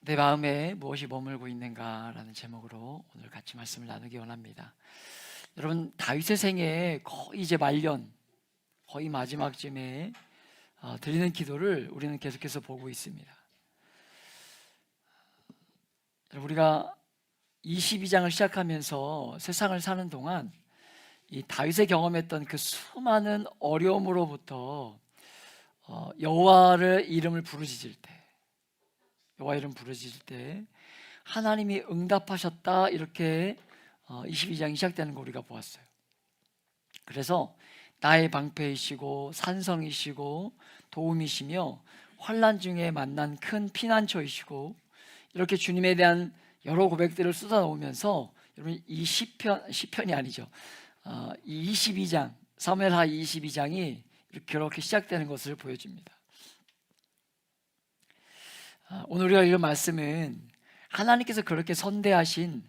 내 마음에 무엇이 머물고 있는가라는 제목으로 오늘 같이 말씀을 나누기 원합니다. 여러분, 다윗의 생애 거의 이제 말년, 거의 마지막쯤에 드리는 기도를 우리는 계속해서 보고 있습니다. 우리가 22장을 시작하면서 세상을 사는 동안 이 다윗의 경험했던 그 수많은 어려움으로부터 여호와의 이름을 부르짖을 때, 여호와 이름 부르짖을 때 하나님이 응답하셨다, 이렇게 22장이 시작되는 거 우리가 보았어요. 그래서 나의 방패이시고 산성이시고 도움이시며 환난 중에 만난 큰 피난처이시고, 이렇게 주님에 대한 여러 고백들을 쏟아놓으면서 여러분, 이 시편이 아니죠, 이 22장, 사무엘하 22장이 그렇게 시작되는 것을 보여줍니다. 오늘 우리가 읽은 말씀은 하나님께서 그렇게 선대하신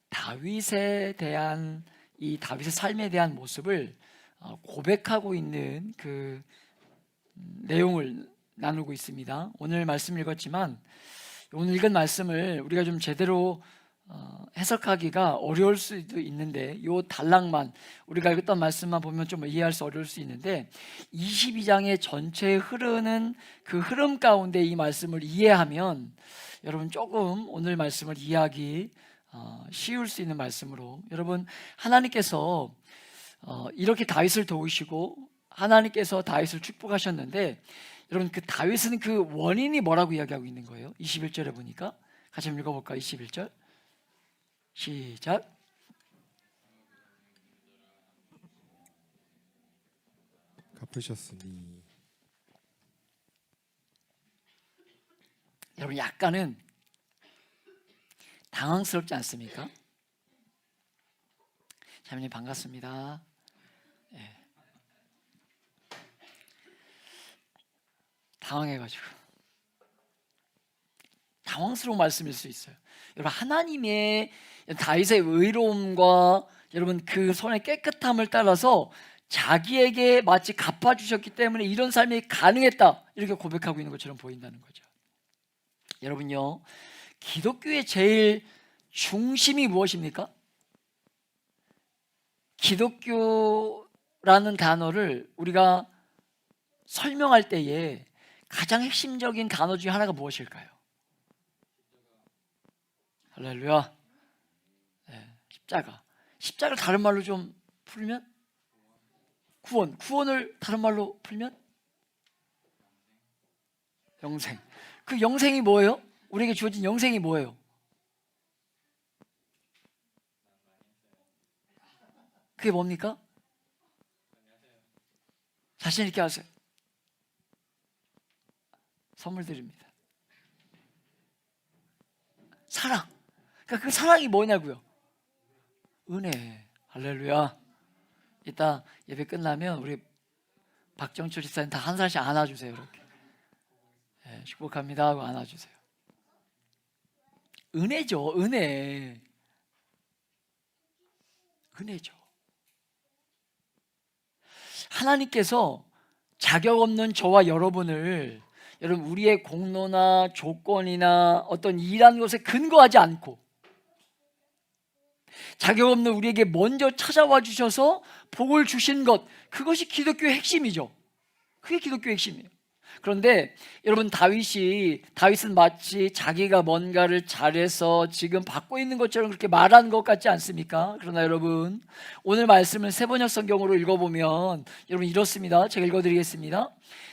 다윗에 대한, 이 다윗의 삶에 대한 모습을 고백하고 있는 그 내용을 나누고 있습니다. 오늘 말씀 읽었지만 오늘 읽은 말씀을 우리가 좀 제대로 해석하기가 어려울 수도 있는데, 이 단락만, 우리가 읽었던 말씀만 보면 좀 이해할 수 어려울 수 있는데, 22장의 전체에 흐르는 그 흐름 가운데 이 말씀을 이해하면 여러분 조금 오늘 말씀을 이해하기 쉬울 수 있는 말씀으로, 여러분, 하나님께서 이렇게 다윗을 도우시고 하나님께서 다윗을 축복하셨는데, 여러분, 그 다윗은 그 원인이 뭐라고 이야기하고 있는 거예요? 21절에 보니까 같이 한번 읽어볼까요? 21절 시작. 갚으셨으니. 여러분, 약간은 당황스럽지 않습니까? 자매님 반갑습니다. 네. 당황해가지고 당황스러운 말씀일 수 있어요. 여러분, 하나님의 다윗의 의로움과 여러분 그 손의 깨끗함을 따라서 자기에게 마치 갚아주셨기 때문에 이런 삶이 가능했다, 이렇게 고백하고 있는 것처럼 보인다는 거죠. 여러분요, 기독교의 제일 중심이 무엇입니까? 기독교라는 단어를 우리가 설명할 때에 가장 핵심적인 단어 중에 하나가 무엇일까요? 할렐루야. 네, 십자가를 다른 말로 좀 풀면 구원을 다른 말로 풀면 영생. 그 영생이 뭐예요? 우리에게 주어진 영생이 뭐예요? 그게 뭡니까? 자신 있게 하세요. 선물 드립니다. 사랑. 그러니까 그 사랑이 뭐냐고요? 은혜. 할렐루야. 이따 예배 끝나면 우리 박정철 집사님 다 한 살씩 안아주세요. 이렇게. 네, 축복합니다 하고 안아주세요. 은혜죠. 은혜죠. 하나님께서 자격 없는 저와 여러분을, 여러분, 우리의 공로나 조건이나 어떤 일한 것에 근거하지 않고 자격 없는 우리에게 먼저 찾아와 주셔서 복을 주신 것, 그것이 기독교의 핵심이죠. 그게 기독교의 핵심이에요. 그런데 여러분, 다윗은 마치 자기가 뭔가를 잘해서 지금 받고 있는 것처럼 그렇게 말하는 것 같지 않습니까? 그러나 여러분, 오늘 말씀을 세번역 성경으로 읽어보면 여러분 이렇습니다. 제가 읽어드리겠습니다.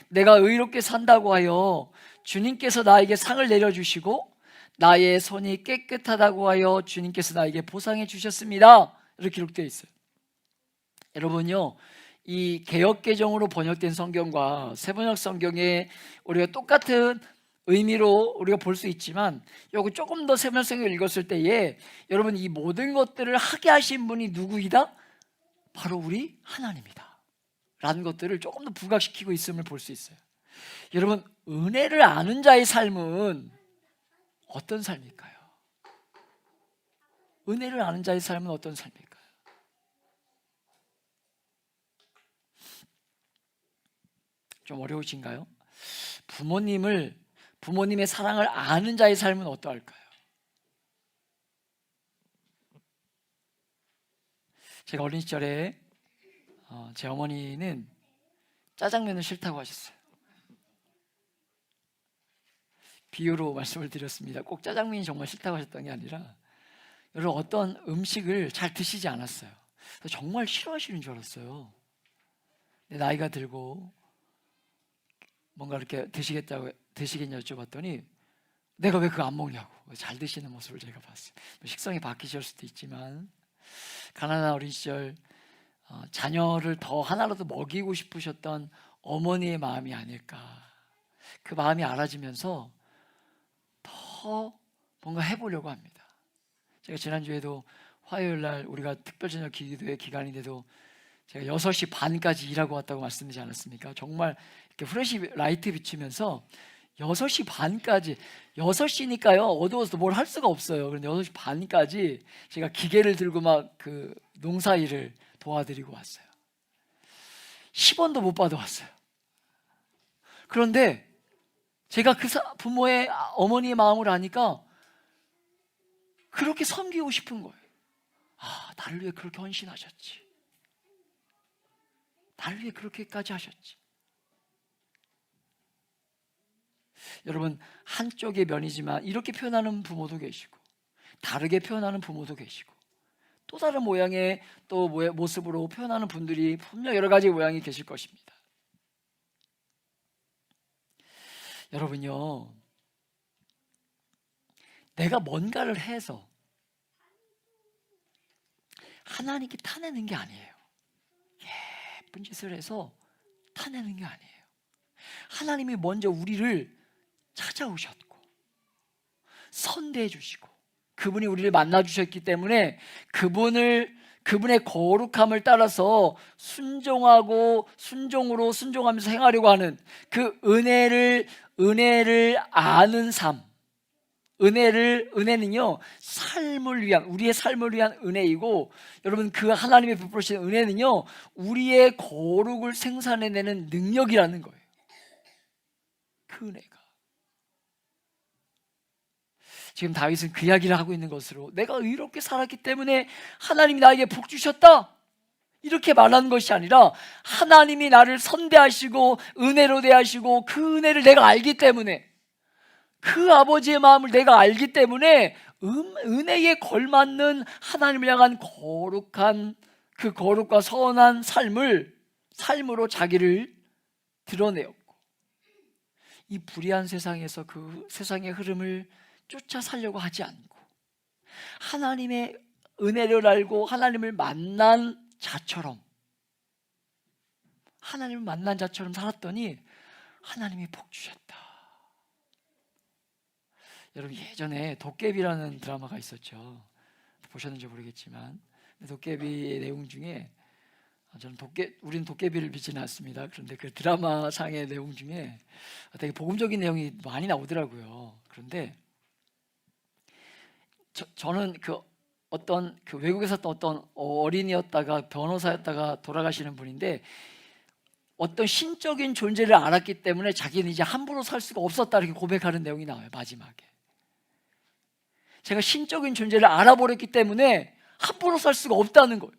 내가 의롭게 산다고 하여 주님께서 나에게 상을 내려주시고 나의 손이 깨끗하다고 하여 주님께서 나에게 보상해 주셨습니다. 이렇게 기록되어 있어요. 여러분요, 이 개역개정으로 번역된 성경과 세번역 성경에 우리가 똑같은 의미로 우리가 볼 수 있지만, 여기 조금 더 세번역 성경을 읽었을 때에 여러분, 이 모든 것들을 하게 하신 분이 누구이다? 바로 우리 하나님이다 라는 것들을 조금 더 부각시키고 있음을 볼 수 있어요. 여러분, 은혜를 아는 자의 삶은 어떤 삶일까요? 은혜를 아는 자의 삶은 어떤 삶일까요? 좀 어려우신가요? 부모님을 부모님의 사랑을 아는 자의 삶은 어떠할까요? 제가 어린 시절에 제 어머니는 짜장면을 싫다고 하셨어요. 비유로 말씀을 드렸습니다. 꼭 짜장면이 정말 싫다고 하셨던 게 아니라 여러분 어떤 음식을 잘 드시지 않았어요. 정말 싫어하시는 줄 알았어요. 나이가 들고 뭔가 이렇게 드시겠냐 여쭤봤더니 내가 왜 그거 안 먹냐고 잘 드시는 모습을 제가 봤어요. 식성이 바뀌실 수도 있지만 가난한 어린 시절 자녀를 더 하나라도 먹이고 싶으셨던 어머니의 마음이 아닐까. 그 마음이 알아지면서 더 뭔가 해보려고 합니다. 제가 지난주에도 화요일날 우리가 특별저녁 기도회 기간인데도 제가 6시 반까지 일하고 왔다고 말씀드리지 않았습니까? 정말 이렇게 프레시 라이트 비추면서 6시 반까지 6시니까요 어두워서 뭘 할 수가 없어요. 그런데 6시 반까지 제가 기계를 들고 막 그 농사일을 도와드리고 왔어요. 10원도 못 받아왔어요. 그런데 제가 그 부모의 어머니의 마음을 아니까 그렇게 섬기고 싶은 거예요. 나를 위해 그렇게 헌신하셨지. 나를 위해 그렇게까지 하셨지. 여러분 한쪽의 면이지만 이렇게 표현하는 부모도 계시고 다르게 표현하는 부모도 계시고 또 다른 모양의 또 모습으로 표현하는 분들이 분명 여러 가지 모양이 계실 것입니다. 여러분요, 내가 뭔가를 해서 하나님께 타내는 게 아니에요. 예쁜 짓을 해서 타내는 게 아니에요. 하나님이 먼저 우리를 찾아오셨고 선대해 주시고 그분이 우리를 만나 주셨기 때문에 그분의 거룩함을 따라서 순종하면서 행하려고 하는 그 은혜를 아는 삶. 은혜는요 우리의 삶을 위한 은혜이고, 여러분 그 하나님의 베푸신 은혜는요 우리의 거룩을 생산해내는 능력이라는 거예요. 그 은혜가 지금 다윗은 그 이야기를 하고 있는 것으로 내가 의롭게 살았기 때문에 하나님이 나에게 복 주셨다 이렇게 말하는 것이 아니라 하나님이 나를 선대하시고 은혜로 대하시고 그 은혜를 내가 알기 때문에, 그 아버지의 마음을 내가 알기 때문에 은혜에 걸맞는 하나님을 향한 거룩한 그 거룩과 선한 삶으로 자기를 드러내었고, 이 불의한 세상에서 그 세상의 흐름을 쫓아 살려고 하지 않고 하나님의 은혜를 알고 하나님을 만난 자처럼 살았더니 하나님이 복 주셨다. 여러분 예전에 도깨비라는 드라마가 있었죠. 보셨는지 모르겠지만 도깨비의 내용 중에 저는 우리는 도깨비를 믿지는 않습니다. 그런데 그 드라마상의 내용 중에 되게 복음적인 내용이 많이 나오더라고요. 그런데 저는 외국에 샀던 어떤 어린이였다가 변호사였다가 돌아가시는 분인데 어떤 신적인 존재를 알았기 때문에 자기는 이제 함부로 살 수가 없었다 이렇게 고백하는 내용이 나와요. 마지막에 제가 신적인 존재를 알아버렸기 때문에 함부로 살 수가 없다는 거예요.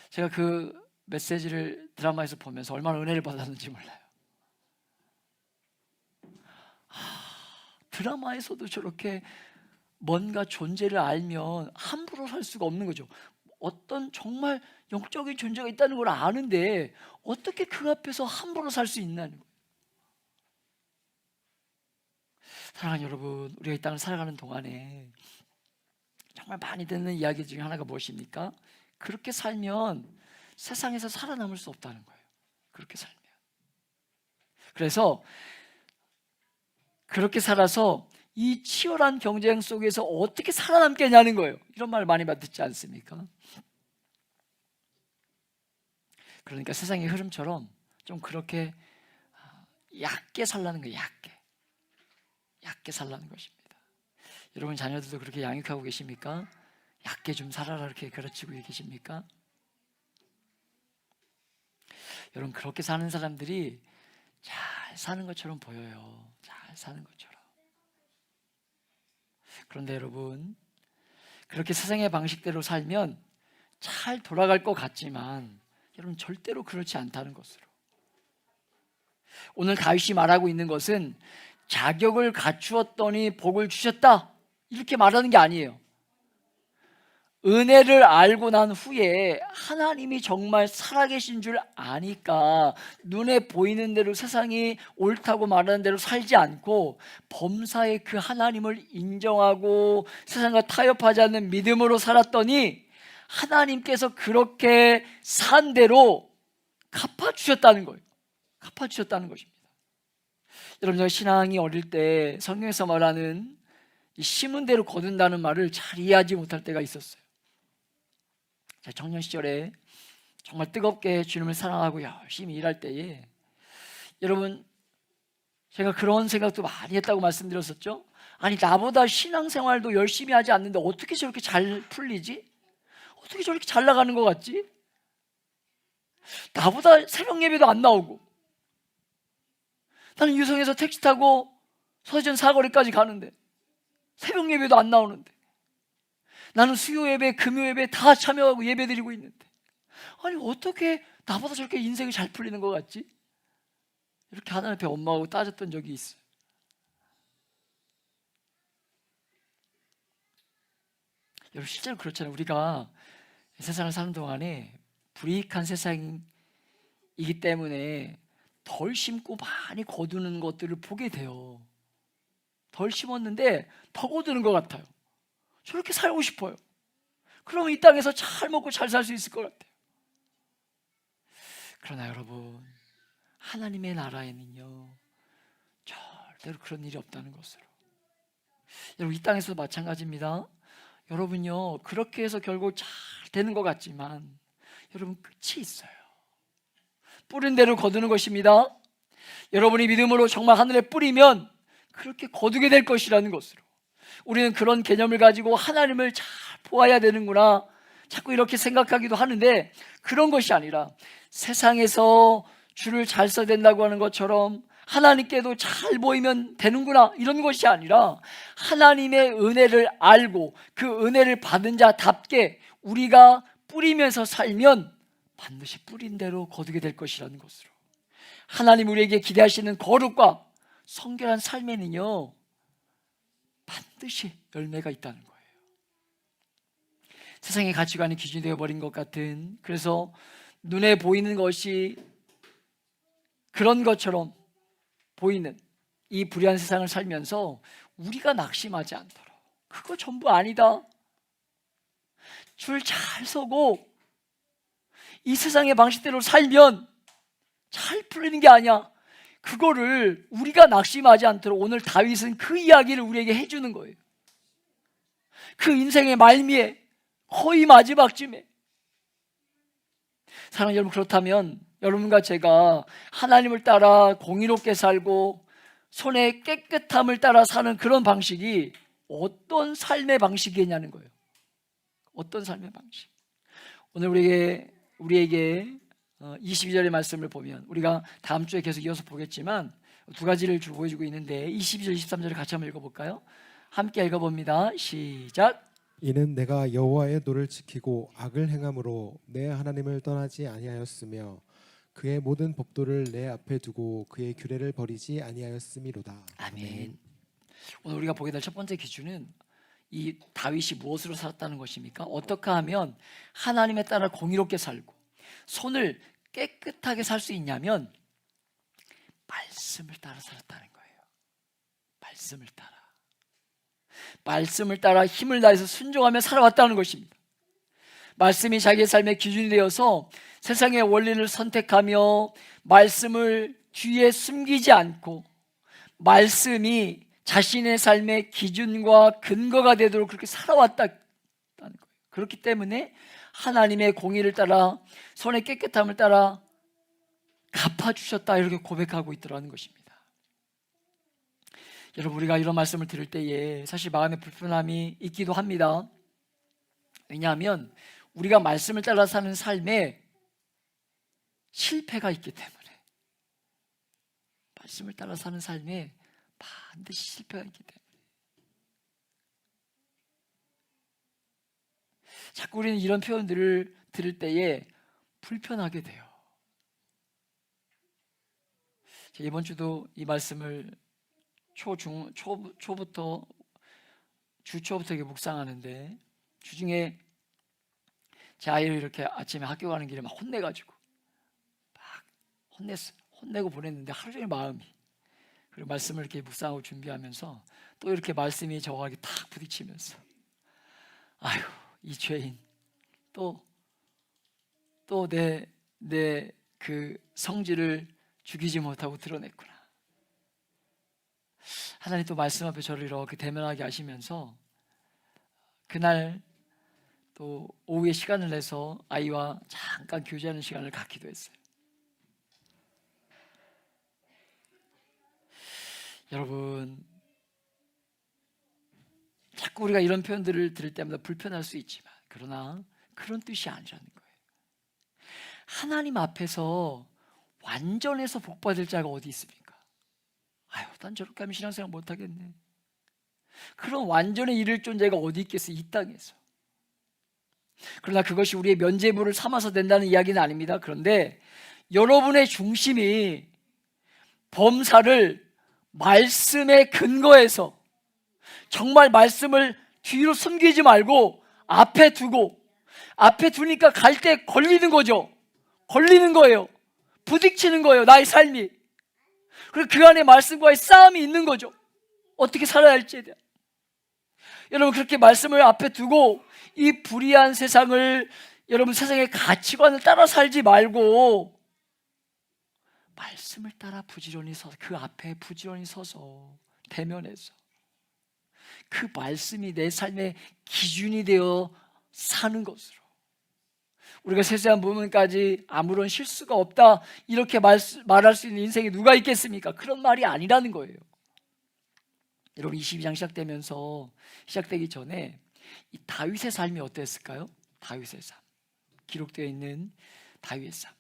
제가 그 메시지를 드라마에서 보면서 얼마나 은혜를 받았는지 몰라요. 드라마에서도 저렇게 뭔가 존재를 알면 함부로 살 수가 없는 거죠. 어떤 정말 영적인 존재가 있다는 걸 아는데 어떻게 그 앞에서 함부로 살 수 있나는 거예요. 사랑하는 여러분, 우리가 이 땅을 살아가는 동안에 정말 많이 듣는 이야기 중에 하나가 무엇입니까? 그렇게 살면 세상에서 살아남을 수 없다는 거예요. 그렇게 살면. 그래서 그렇게 살아서 이 치열한 경쟁 속에서 어떻게 살아남겠냐는 거예요. 이런 말 많이 듣지 않습니까? 그러니까 세상의 흐름처럼 좀 그렇게 얕게 살라는 거예요. 얕게 살라는 것입니다. 여러분 자녀들도 그렇게 양육하고 계십니까? 얕게 좀 살아라 이렇게 가르치고 계십니까? 여러분 그렇게 사는 사람들이 잘 사는 것처럼 보여요. 잘 사는 것처럼. 그런데 여러분, 그렇게 세상의 방식대로 살면 잘 돌아갈 것 같지만 여러분 절대로 그렇지 않다는 것으로. 오늘 다윗이 말하고 있는 것은 자격을 갖추었더니 복을 주셨다 이렇게 말하는 게 아니에요. 은혜를 알고 난 후에 하나님이 정말 살아계신 줄 아니까 눈에 보이는 대로 세상이 옳다고 말하는 대로 살지 않고 범사의 그 하나님을 인정하고 세상과 타협하지 않는 믿음으로 살았더니 하나님께서 그렇게 산 대로 갚아주셨다는 거예요. 갚아주셨다는 것입니다. 여러분, 제가 신앙이 어릴 때 성경에서 말하는 심은 대로 거둔다는 말을 잘 이해하지 못할 때가 있었어요. 제 청년 시절에 정말 뜨겁게 주님을 사랑하고 열심히 일할 때에 여러분, 제가 그런 생각도 많이 했다고 말씀드렸었죠. 아니, 나보다 신앙생활도 열심히 하지 않는데 어떻게 저렇게 잘 풀리지? 어떻게 저렇게 잘 나가는 것 같지? 나보다 새벽 예배도 안 나오고, 나는 유성에서 택시 타고 서대전 사거리까지 가는데 새벽 예배도 안 나오는데, 나는 수요 예배, 금요 예배 다 참여하고 예배 드리고 있는데, 아니 어떻게 나보다 저렇게 인생이 잘 풀리는 것 같지? 이렇게 하나님 앞에 엄마하고 따졌던 적이 있어요. 여러분, 실제로 그렇잖아요. 우리가 세상을 사는 동안에 불이익한 세상이기 때문에 덜 심고 많이 거두는 것들을 보게 돼요. 덜 심었는데 더 거두는 것 같아요. 저렇게 살고 싶어요. 그러면 이 땅에서 잘 먹고 잘 살 수 있을 것 같아요. 그러나 여러분, 하나님의 나라에는요 절대로 그런 일이 없다는 것으로. 여러분, 이 땅에서도 마찬가지입니다. 여러분요, 그렇게 해서 결국 잘 되는 것 같지만 여러분, 끝이 있어요. 뿌린 대로 거두는 것입니다. 여러분이 믿음으로 정말 하늘에 뿌리면 그렇게 거두게 될 것이라는 것으로. 우리는 그런 개념을 가지고 하나님을 잘 보아야 되는구나 자꾸 이렇게 생각하기도 하는데, 그런 것이 아니라 세상에서 줄을 잘 써야 된다고 하는 것처럼 하나님께도 잘 보이면 되는구나 이런 것이 아니라, 하나님의 은혜를 알고 그 은혜를 받은 자답게 우리가 뿌리면서 살면 반드시 뿌린 대로 거두게 될 것이라는 것으로. 하나님 우리에게 기대하시는 거룩과 성결한 삶에는요 반드시 열매가 있다는 거예요. 세상의 가치관이 기준이 되어버린 것 같은, 그래서 눈에 보이는 것이 그런 것처럼 보이는 이 불의한 세상을 살면서 우리가 낙심하지 않도록, 그거 전부 아니다, 줄 잘 서고 이 세상의 방식대로 살면 잘 풀리는 게 아니야, 그거를 우리가 낙심하지 않도록 오늘 다윗은 그 이야기를 우리에게 해주는 거예요. 그 인생의 말미에 거의 마지막쯤에. 사랑하는 여러분, 그렇다면 여러분과 제가 하나님을 따라 공의롭게 살고 손의 깨끗함을 따라 사는 그런 방식이 어떤 삶의 방식이냐는 거예요. 어떤 삶의 방식. 오늘 우리에게 22절의 말씀을 보면, 우리가 다음 주에 계속 이어서 보겠지만 두 가지를 보여주고 있는데 22절 23절을 같이 한번 읽어볼까요? 함께 읽어봅니다. 시작. 이는 내가 여호와의 도를 지키고 악을 행함으로 내 하나님을 떠나지 아니하였으며 그의 모든 법도를 내 앞에 두고 그의 규례를 버리지 아니하였음이로다. 아멘. 오늘 우리가 보게 될 첫 번째 기준은 이 다윗이 무엇으로 살았다는 것입니까? 어떻게 하면 하나님에 따라 공의롭게 살고 손을 깨끗하게 살 수 있냐면 말씀을 따라 살았다는 거예요. 말씀을 따라 힘을 다해서 순종하며 살아왔다는 것입니다. 말씀이 자기의 삶의 기준이 되어서 세상의 원리를 선택하며 말씀을 뒤에 숨기지 않고 말씀이 자신의 삶의 기준과 근거가 되도록 그렇게 살아왔다는 거예요. 그렇기 때문에 하나님의 공의를 따라 손의 깨끗함을 따라 갚아주셨다 이렇게 고백하고 있더라는 것입니다. 여러분, 우리가 이런 말씀을 들을 때에 사실 마음에 불편함이 있기도 합니다. 왜냐하면 우리가 말씀을 따라 사는 삶에 실패가 있기 때문에. 말씀을 따라 사는 삶에 반드시 실패가 있기 때문에 자꾸 우리는 이런 표현들을 들을 때에 불편하게 돼요. 이번 주도 이 말씀을 초부터 주초부터 이렇게 묵상하는데, 주중에 제 아이를 이렇게 아침에 학교 가는 길에 막 혼내가지고 막 혼내고 보냈는데 하루 종일 마음이, 그리고 말씀을 이렇게 묵상하고 준비하면서 또 이렇게 말씀이 저와 탁 부딪히면서, 아유, 이 죄인 또 내 그 성질을 죽이지 못하고 드러냈구나. 하나님 또 말씀 앞에 저를 이렇게 대면하게 하시면서 그날 또 오후에 시간을 내서 아이와 잠깐 교제하는 시간을 갖기도 했어요. 여러분, 자꾸 우리가 이런 표현들을 들을 때마다 불편할 수 있지만, 그러나 그런 뜻이 아니라는 거예요. 하나님 앞에서 완전해서 복받을 자가 어디 있습니까? 아유, 난 저렇게 하면 신앙생활 못하겠네. 그런 완전에 이를 존재가 어디 있겠어요, 이 땅에서. 그러나 그것이 우리의 면죄부를 삼아서 된다는 이야기는 아닙니다. 그런데 여러분의 중심이 범사를 말씀에 근거해서, 정말 말씀을 뒤로 숨기지 말고 앞에 두니까 갈 때 걸리는 거죠. 걸리는 거예요. 부딪히는 거예요, 나의 삶이. 그리고 그 안에 말씀과의 싸움이 있는 거죠. 어떻게 살아야 할지에 대한. 여러분, 그렇게 말씀을 앞에 두고 이 불의한 세상을, 여러분 세상의 가치관을 따라 살지 말고 말씀을 따라 부지런히 서서, 그 앞에 부지런히 서서 대면해서 그 말씀이 내 삶의 기준이 되어 사는 것으로, 우리가 세세한 부분까지 아무런 실수가 없다 이렇게 말할 수 있는 인생이 누가 있겠습니까? 그런 말이 아니라는 거예요. 여러분, 22장 시작되기 전에 이 다윗의 삶이 어땠을까요? 다윗의 삶, 기록되어 있는 다윗의 삶.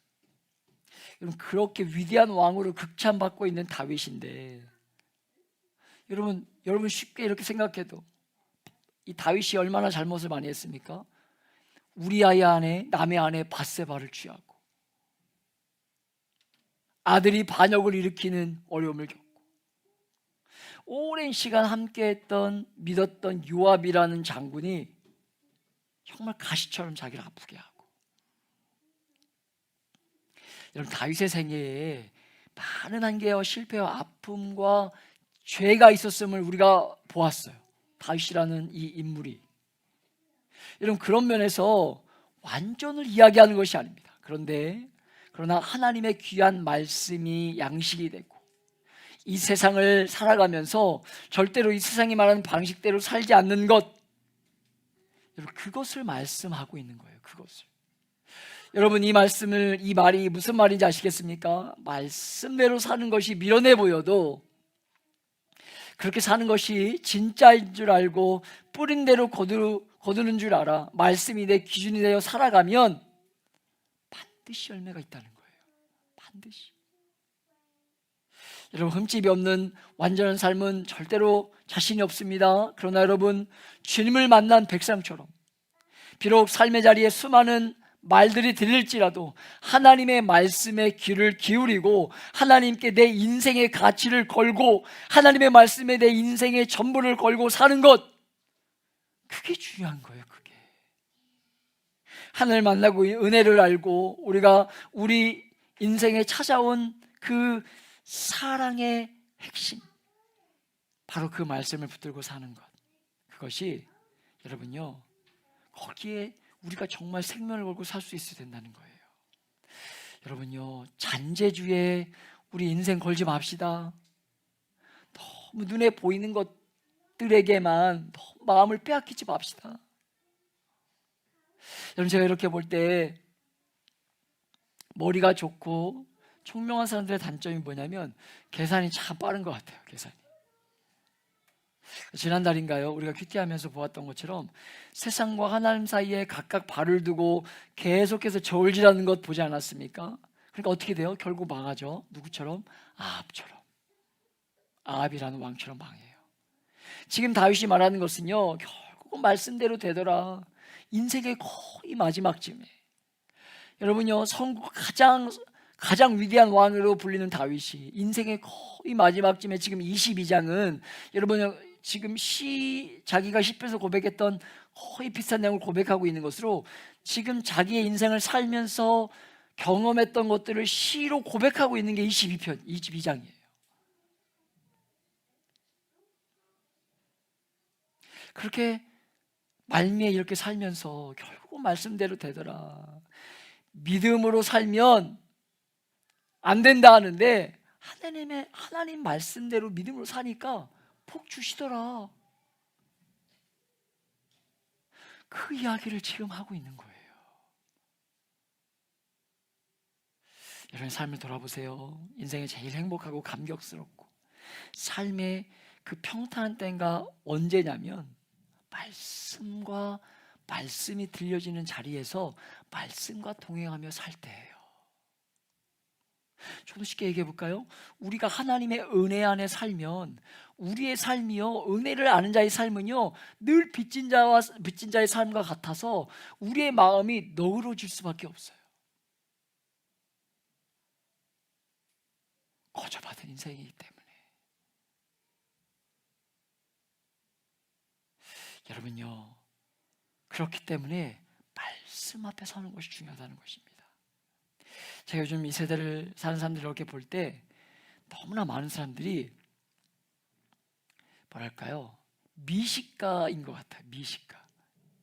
여러분, 그렇게 위대한 왕으로 극찬받고 있는 다윗인데, 여러분 쉽게 이렇게 생각해도 이 다윗이 얼마나 잘못을 많이 했습니까? 우리아의 아내, 남의 아내 밧세바를 취하고 아들이 반역을 일으키는 어려움을 겪고, 오랜 시간 함께했던 믿었던 요압이라는 장군이 정말 가시처럼 자기를 아프게 하고, 여러분, 다윗의 생애에 많은 한계와 실패와 아픔과 죄가 있었음을 우리가 보았어요. 다윗이라는 이 인물이. 여러분, 그런 면에서 완전을 이야기하는 것이 아닙니다. 그러나 하나님의 귀한 말씀이 양식이 되고 이 세상을 살아가면서 절대로 이 세상이 말하는 방식대로 살지 않는 것, 여러분, 그것을 말씀하고 있는 거예요. 그것을. 여러분, 이 말이 무슨 말인지 아시겠습니까? 말씀대로 사는 것이 미련해 보여도 그렇게 사는 것이 진짜인 줄 알고 뿌린 대로 거두는 줄 알아 말씀이 내 기준이 되어 살아가면 반드시 열매가 있다는 거예요. 반드시. 여러분, 흠집이 없는 완전한 삶은 절대로 자신이 없습니다. 그러나 여러분, 주님을 만난 백성처럼 비록 삶의 자리에 수많은 말들이 들릴지라도 하나님의 말씀에 귀를 기울이고 하나님께 내 인생의 가치를 걸고 하나님의 말씀에 내 인생의 전부를 걸고 사는 것, 그게 중요한 거예요. 그게 하나님을 만나고 은혜를 알고 우리가 우리 인생에 찾아온 그 사랑의 핵심, 바로 그 말씀을 붙들고 사는 것, 그것이 여러분요, 거기에 우리가 정말 생명을 걸고 살 수 있어야 된다는 거예요. 여러분요, 잔재주에 우리 인생 걸지 맙시다. 너무 눈에 보이는 것들에게만 너무 마음을 빼앗기지 맙시다. 여러분, 제가 이렇게 볼 때 머리가 좋고 총명한 사람들의 단점이 뭐냐면 계산이 참 빠른 것 같아요. 계산이. 지난달인가요? 우리가 큐티하면서 보았던 것처럼 세상과 하나님 사이에 각각 발을 두고 계속해서 저울질하는 것 보지 않았습니까? 그러니까 어떻게 돼요? 결국 망하죠. 누구처럼? 아합처럼. 아합이라는 왕처럼 망해요. 지금 다윗이 말하는 것은요, 결국은 말씀대로 되더라. 인생의 거의 마지막 쯤에 여러분요, 성국 가장 위대한 왕으로 불리는 다윗이 인생의 거의 마지막쯤에 지금 22장은 여러분 지금 자기가 시편에서 고백했던 거의 비슷한 내용을 고백하고 있는 것으로 지금 자기의 인생을 살면서 경험했던 것들을 시로 고백하고 있는 게 22장이에요. 그렇게 말미에 이렇게 살면서 결국은 말씀대로 되더라. 믿음으로 살면 안 된다 하는데 하나님 말씀대로 믿음으로 사니까 복 주시더라. 그 이야기를 지금 하고 있는 거예요. 여러분 삶을 돌아보세요. 인생에 제일 행복하고 감격스럽고 삶의 그 평탄한 때가 언제냐면 말씀이 들려지는 자리에서 말씀과 동행하며 살 때예요. 좀 더 쉽게 얘기해 볼까요? 우리가 하나님의 은혜 안에 살면 우리의 삶이요, 은혜를 아는 자의 삶은요 늘 빚진 자의 삶과 같아서 우리의 마음이 너그러질 수밖에 없어요. 거저받은 인생이기 때문에. 여러분요, 그렇기 때문에 말씀 앞에 서는 것이 중요하다는 것입니다. 제가 요즘 이 세대를 사는 사람들을 이렇게 볼 때 너무나 많은 사람들이 뭐랄까요, 미식가인 것 같아요. 미식가.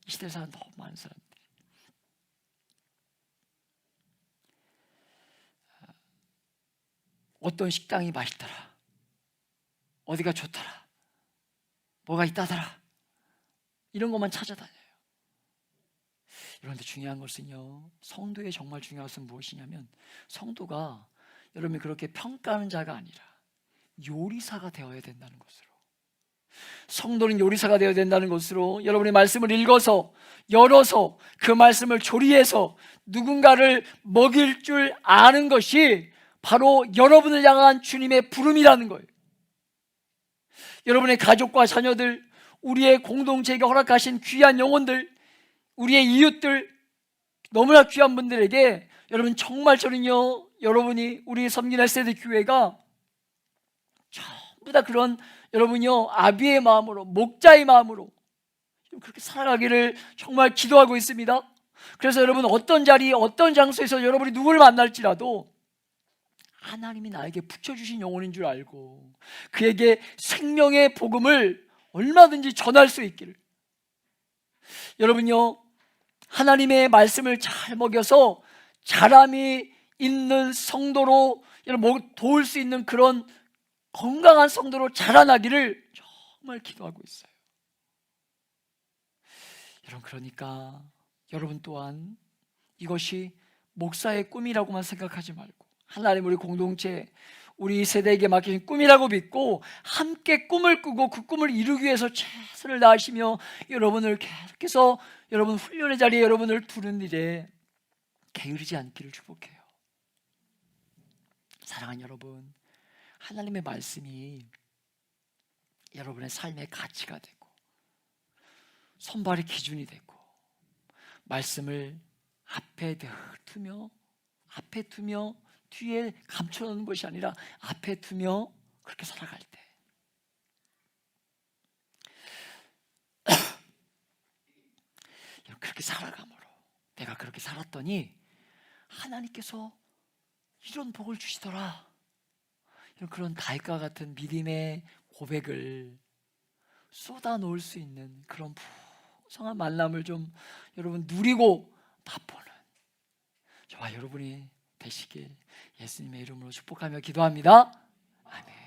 이 시대에 사는 너무 많은 사람들이 어떤 식당이 맛있더라, 어디가 좋더라, 뭐가 있다더라, 이런 것만 찾아다녀요. 그런데 중요한 것은요, 성도의 정말 중요한 것은 무엇이냐면 성도가 여러분이 그렇게 평가하는 자가 아니라 요리사가 되어야 된다는 것으로, 성도는 요리사가 되어야 된다는 것으로 여러분의 말씀을 읽어서 열어서 그 말씀을 조리해서 누군가를 먹일 줄 아는 것이 바로 여러분을 향한 주님의 부름이라는 거예요. 여러분의 가족과 자녀들, 우리의 공동체에게 허락하신 귀한 영혼들, 우리의 이웃들, 너무나 귀한 분들에게 여러분 정말 저는요, 여러분이 우리 섬기는 세대 교회가 전부 다 그런 여러분요 아비의 마음으로, 목자의 마음으로 그렇게 살아가기를 정말 기도하고 있습니다. 그래서 여러분 어떤 자리, 어떤 장소에서 여러분이 누구를 만날지라도 하나님이 나에게 붙여주신 영혼인 줄 알고 그에게 생명의 복음을 얼마든지 전할 수 있기를. 여러분요, 하나님의 말씀을 잘 먹여서 자람이 있는 성도로 여러분 도울 수 있는 그런 건강한 성도로 자라나기를 정말 기도하고 있어요. 여러분, 그러니까 여러분 또한 이것이 목사의 꿈이라고만 생각하지 말고 하나님 우리 공동체, 우리 세대에게 맡기신 꿈이라고 믿고 함께 꿈을 꾸고 그 꿈을 이루기 위해서 최선을 다하시며 여러분을 계속해서 여러분 훈련의 자리에 여러분을 두는 일에 게으르지 않기를 축복해요. 사랑하는 여러분, 하나님의 말씀이 여러분의 삶의 가치가 되고 선발의 기준이 되고 말씀을 앞에 두며 뒤에 감춰놓는 것이 아니라 앞에 두며 그렇게 살아갈 때 그렇게 살아감으로 내가 그렇게 살았더니 하나님께서 이런 복을 주시더라, 이런 그런 다윗과 같은 믿음의 고백을 쏟아놓을 수 있는 그런 풍성한 만남을 좀 여러분 누리고 맛보는 저와 여러분이 되시길 예수님의 이름으로 축복하며 기도합니다. 아멘.